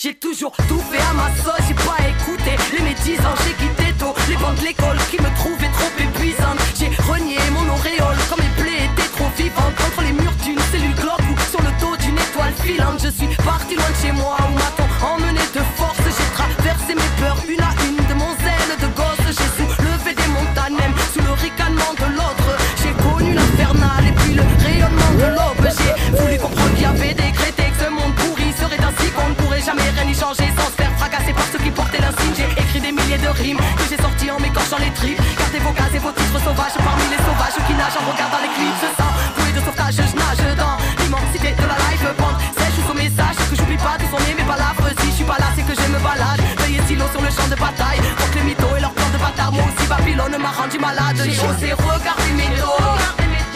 J'ai toujours tout fait à ma sauce, j'ai pas écouté les médisants. J'ai quitté tôt les bancs de l'école qui me trouvaient trop épuisantes. J'ai renié mon auréole quand mes plaies étaient trop vivantes. Contre les murs d'une cellule glauque ou sur le dos d'une étoile filante. Je suis parti loin de chez moi où m'a-t-on emmené de force. J'ai traversé mes peurs une à une de mon zèle de gosse. J'ai soulevé des montagnes même sous le ricanement de l'autre. J'ai connu l'infernal et puis le rayonnement de l'aube. J'ai voulu comprendre qu'il y avait décrété que ce monde pourri serait ainsi qu'on ne pourrait jamais rien y changer sans se faire fracasser par ceux qui portaient l'insigne. J'ai écrit des milliers de rimes que j'ai sorties en m'écorchant les tripes. Gardez vos cases et vos titres sauvages parmi les sauvages qui nagent en regardant les clips. Sans bruit de sauvetage, je nage dans l'immensité de la live band. Sèche sous message que j'oublie pas d'où sont nés mes palabres. Si je suis pas là, c'est que je me balade. Veuillez stylo sur le champ de bataille. Pour que les mythos et leurs plans de bâtard. Moi aussi, Babylone m'a rendu malade. J'ai osé regarder mes dos.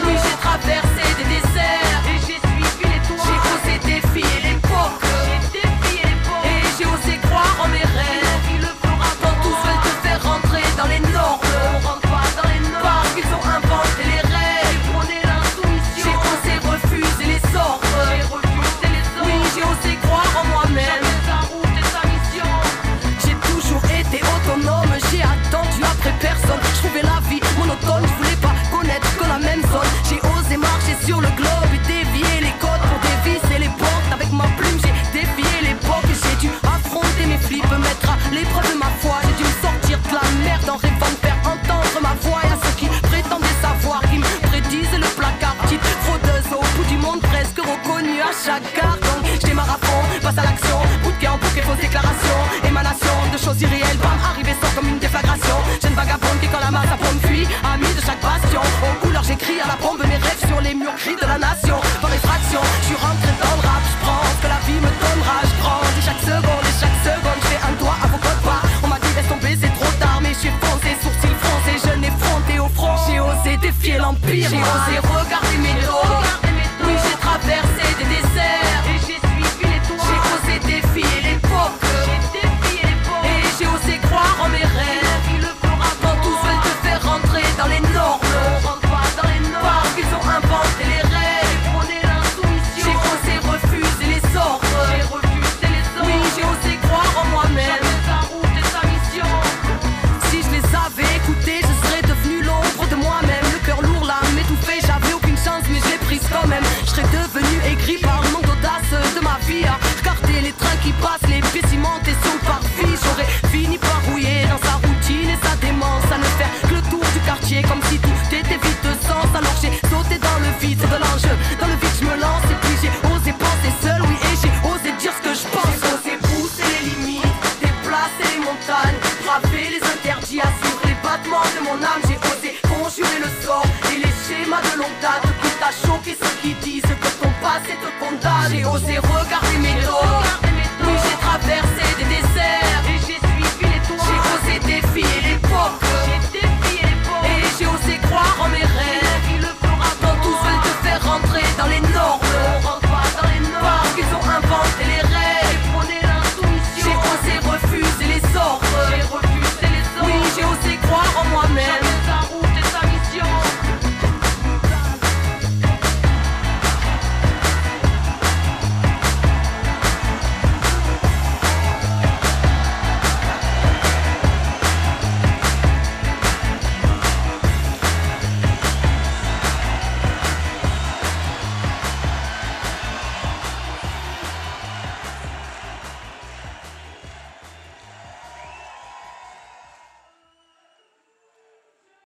Oui, j'ai traversé des déserts. Et j'ai suivi les toits. J'ai osé défier l'époque. Et j'ai osé croire en mes rêves. Quand tous veulent te faire rentrer dans les normes. On rentre pas dans les normes. Parce qu'ils ont inventé les règles. Ils prônaient l'insoumission. J'ai osé refuser les ordres. Oui, j'ai osé croire en moi-même. J'ai toujours été autonome. J'ai attendu après personne. Je trouvais la vie monotone. Je voulais pas connaître que la même zone. J'ai osé marcher sur le globe et dévier les codes pour dévisser les portes. Avec ma plume, j'ai défié l'époque. J'ai dû affronter mes flips, mettre à l'épreuve de ma foi. J'ai dû me sortir de la merde en rêvant de faire entendre ma voix. Et à ceux qui prétendaient savoir, qui me prédisent le placard. Petite fraudeuse au bout du monde, presque reconnue à chaque gare. Donc je démarre à fond, passe à l'action. Bout de en bouquet, fausse déclaration. Émanation de choses irréelles, bam, arrivé sort comme une déflagration. Jeune vagabonde qui quand la masse à pompe fuit, ami de chaque bastion. Aux couleurs j'écris à la bombe mes rêves sur les murs gris de la nation. Par effraction, je suis rentré dans le rap, je prends ce que la vie me donnera. Je grandis chaque seconde et chaque seconde, je fais un doigt à vos codes pas. On m'a dit laisse tomber, c'est trop tard, mais j'ai foncé, sourcils froncés, je n'ai fronté au front. J'ai osé défier l'empire, j'ai osé regarder mes dos. Oui, j'ai traversé des déserts et j'ai suivi les toits. J'ai osé défier l'époque. Et j'ai osé croire en mes rêves. Quand tous veulent te faire rentrer dans les normes. Parce qu'ils ont inventé les règles. J'ai osé refuser les ordres. Oui, j'ai osé croire en moi-même. Si je les avais écoutés, je serais devenu l'ombre de moi-même. Le cœur lourd, l'âme étouffée, j'avais aucune chance, mais je l'ai prise quand même. Je serais devenu aigri par le manque d'audace de ma vie. À regarder les trains qui passent, les pieds cimentés sur le parvis. J'aurais fini par rouiller dans sa routine et sa démence. À ne faire que le tour du quartier, comme si tout était vide de sens. Alors j'ai sauté dans le vide, c'est de l'enjeu. Dans le vide, je me lance et puis j'ai osé penser seul, oui, et j'ai osé dire ce que je pense. J'ai osé pousser les limites, déplacer les montagnes, braver les interdits, assurer les battements de mon âme. J'ai osé conjurer le sort et les schémas de longue date. Quitte à choquer ceux qui disent que ton passé te condamne. J'ai osé regarder mes dos.